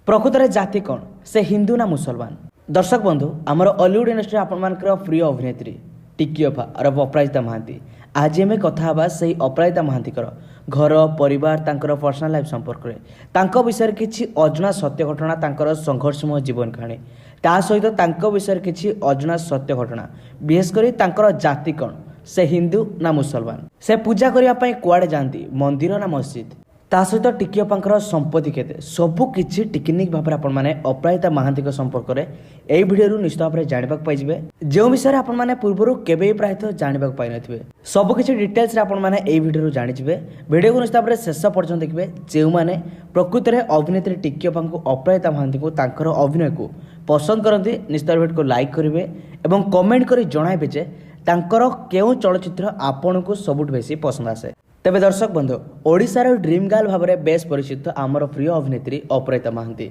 प्रकृत में जाति कौन से हिंदू ना मुसलमान। दर्शक बंधु आमर हॉलीवुड इंडस्ट्री आपर प्रिय अभिनेत्री टिकी अफा और अपराजिता महांती आज आम कथा से अपराजिता महांती घर परिवार तांकर पर्सनल लाइफ संपर्क में विषय किसी अजଣା सत्य घटना तांकर संघर्षमय जीवन कहानी ता सहित विषय किसी अजଣା सत्य घटना विशेषकर तांकर जाति कौन से हिंदू ना मुसलमान से पूजा करने कुआड़े जाती मंदिर ना मस्जिद ता सहित टिकी अपांकर संपत्ति केते सबू किछि टेक्निक भाव में अपराजिता महांती संपर्क में यही भिडियो निश्चित भाव में जानवाक पाइबे जो विषय आपण मैंने पूर्व केबे प्रायतः जानवाक पाई नथिबे सबकि डिटेल्स आपण मैंने यही भिडियो जानिबे भिडियो को निश्चित भाव में शेष पर्यटन देखिए जो मैंने प्रकृत में अभिनेत्री टिकी अपांक अपराजिता महांती को तांकर अभिनय को पसंद करती निश्चित भिडियो को लाइक करेंगे और कमेंट कर जणाइबे जे तांकर केउं चलचित्र आपन को सबुठ बेसी पसंद आसे। तेबे दर्शक बंधु ओडिशार ड्रीम गर्ल भाव में बेस परिचित आमर प्रिय अभिनेत्री अपराजिता महांती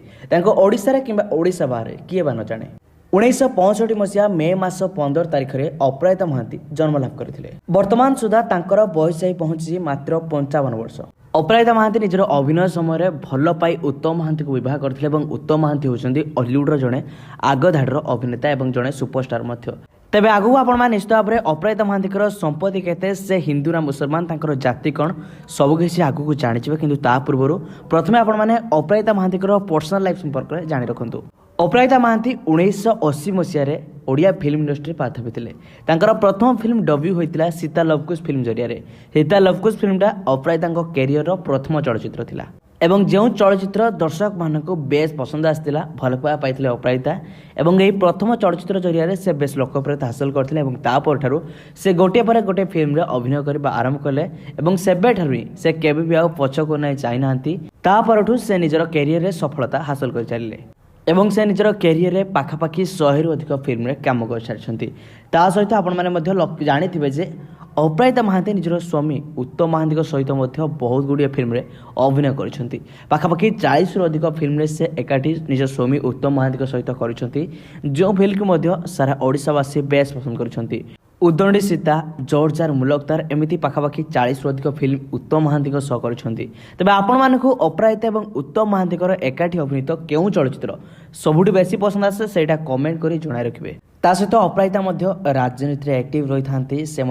ओडिशार किंबा ओडिशा बाहर किए बा न जाने 1965 मसीहा मे मास 15 तारिख में अपराजिता महांती जन्मलाभ करथिले। वर्तमान सुधा तांकर बयस पहुंची मात्र 55 वर्ष। अपराजिता महांती निजर अभिनय समय भल पाई उत्तम महांती को विवाह करथिले एवं उत्तम महांती होचंदी हॉलीवुड जड़े आग धाड़र अभिनेता एवं जड़े सुपरस्टार मध्य। तेबे आगु आपण निश्चित भाव में अपराजिता महांती संपत्ति केते से हिंदू ना मुसलमान तांकर जाति कौन सबकिछि आगु जानिछबे किंतु ता पूर्व प्रथमे आपण माने अपराजिता महांती पर्सनल लाइफ संपर्क में जानि रखंतु। अपराजिता महांती 1980 मसीह ओडिया फिल्म इंडस्ट्री पाथ होते प्रथम फिल्म डब्यू होता सीता लवकुश फिल्म जरिया सीता लवकुश फिल्मटा अपराजिता कैरियर प्रथम चलचित्र थिला एवं जो चलचित्र दर्शक मानक बेस पसंद आसाला भल पाया पाई अपराजिता एवं यही प्रथम चलचित्र जरिया से बेस लोकप्रियता हासिल करते तापर से गोटे पर गोटे फिल्म अभिनय करने आरंभ कले सेबे ठारू से केबे भी आउ पछको नहीं चाहिना तापर से निजर कैरियर सफलता हासिल कर चलिए एवं से निजर कैरियर पाखापाखि 100 रु अधिक फिल्म रे काम कर सारी सहित आपण मैंने जानी जे अपराजिता महांती निजर स्वामी उत्तम महांती सहित बहुत गुड़िया फिल्म रे अभिनय करछंती। पाखापाखि 40 रु अधिक फिल्म रे से एकाठी निज स्वामी उत्तम महांती सहित करछंती जो फिल्म को सारा ओडिशावासी बेस पसंद करछंती। उदंडी सीता जोरजार मुलकतार एमती पाखापाखि 40 रु अधिक फिल्म उत्तम महांती सह करछंती। तबे आपण मानकु अपराजिता एवं उत्तम महांती एकाठी अभिनीत केउं चलचित्र सबुठी बेसी पसंद आसे सेटा कमेंट करी जणाई रखिबे। ता सहित अपराजिता राजनीति में एक्टिव रही था से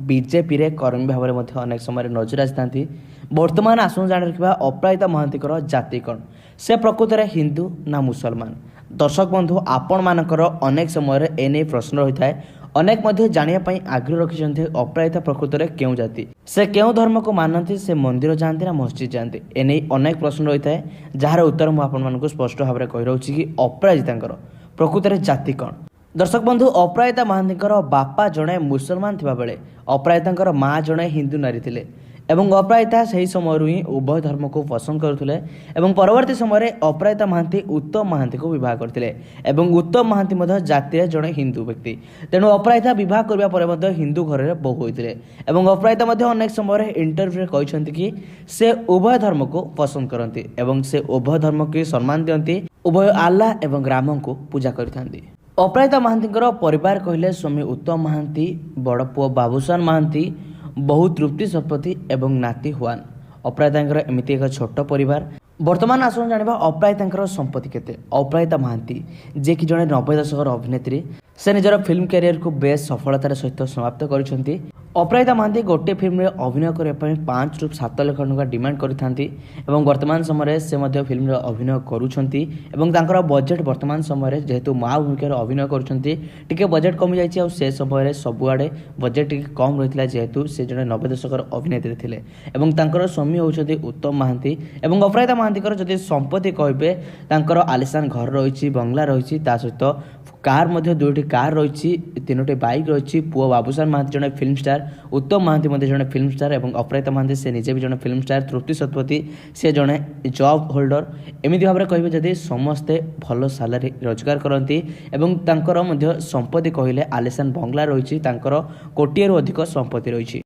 बीजेपी रे कर्मी भाव में अनेक समय नजर आसी। वर्तमान आसन जान रखा अपराजिता महांती जाति कौन से प्रकृत में हिंदू ना मुसलमान। दर्शक बंधु आपण मानकर अनेक समय एने प्रश्न रही है अनेक जानापी आग्रह रखिंट अपराजिता प्रकृत में क्यों जाति से क्यों धर्म को मानती से मंदिर जाती ना मस्जिद जाती एने अनेक प्रश्न रही है जार उत्तर मुझे स्पष्ट भाव में कही रही कि अपराजिता प्रकृत में जाति कौन। दर्शक बंधु अपराजिता महांती बापा जड़े मुसलमान थिबा बेले अपराजिता माँ जड़े हिंदू नारी थिले एवं अपराजिता सही समय ही उभय धर्म को पसंद करुले एवं परवर्ती समय अपराजिता महांती उत्तम महांती को विवाह करथिले एवं उत्तम महांती जाति जड़े हिंदू व्यक्ति तेणु अपराजिता विवाह करबा परे हिंदू घर में बहु होते एवं अपराजिता अनेक समय इंटरव्यू कहते कि से उभय धर्म को पसंद करती एवं से उभय धर्म को सम्मान दियंती उभय आल्लाह एवं राम को पूजा करथांती। अपराजिता महांती परिवार कहले स्वामी उत्तम महांती बड़ पुओ बाबूसान महांती बहु तृप्ति शतपथी एवं नाती हुआन। अपराजिता एमती एक छोट परिवार। वर्तमान आसन जाना अपराजिता संपत्ति केते। अपराजिता महांती जे कि जड़े 90 दशक अभिनेत्री से निजर फिल्म कैरियर को बेस सफलतार सहित समाप्त करछंती। अपराजिता महांती गोटे फिल्म रे अभिनय करने 5 रु 7 लाख टंका डिमांड करथांती एवं वर्तमान समय से फिल्म रे अभिनय करूछंती एवं तांकर बजेट वर्तमान समय जेहेतु माँ भूमिकार अभिनय करूछंती टिके बजेट कमी जाइछि और से समय सबुआडे बजेट टिके कम रहितला जेहेतु से जने 90 दशक अभिनेत्री थिले एवं तांकर स्वामी होउछथि उत्तम महांती एवं अपराजिता महांती जदि संपत्ति कहबे तांकर आलिशान घर रही बंगला रही सहित कार दुईटी कार रही 3टी बाइक रही पुओ बाबूसान महांती जड़े फिल्म स्टार उत्तम महांती जड़े फिल्म स्टार और अपराजिता महांती से निजे भी जड़े फिल्म स्टार तृप्ति शतपथी से जड़े जॉब होल्डर एमती भाव में कहे जदि समस्ते भल सालारी रोजगार करती संपत्ति कहले आलिशान बंगला रही कोटिए अधिक संपत्ति रही।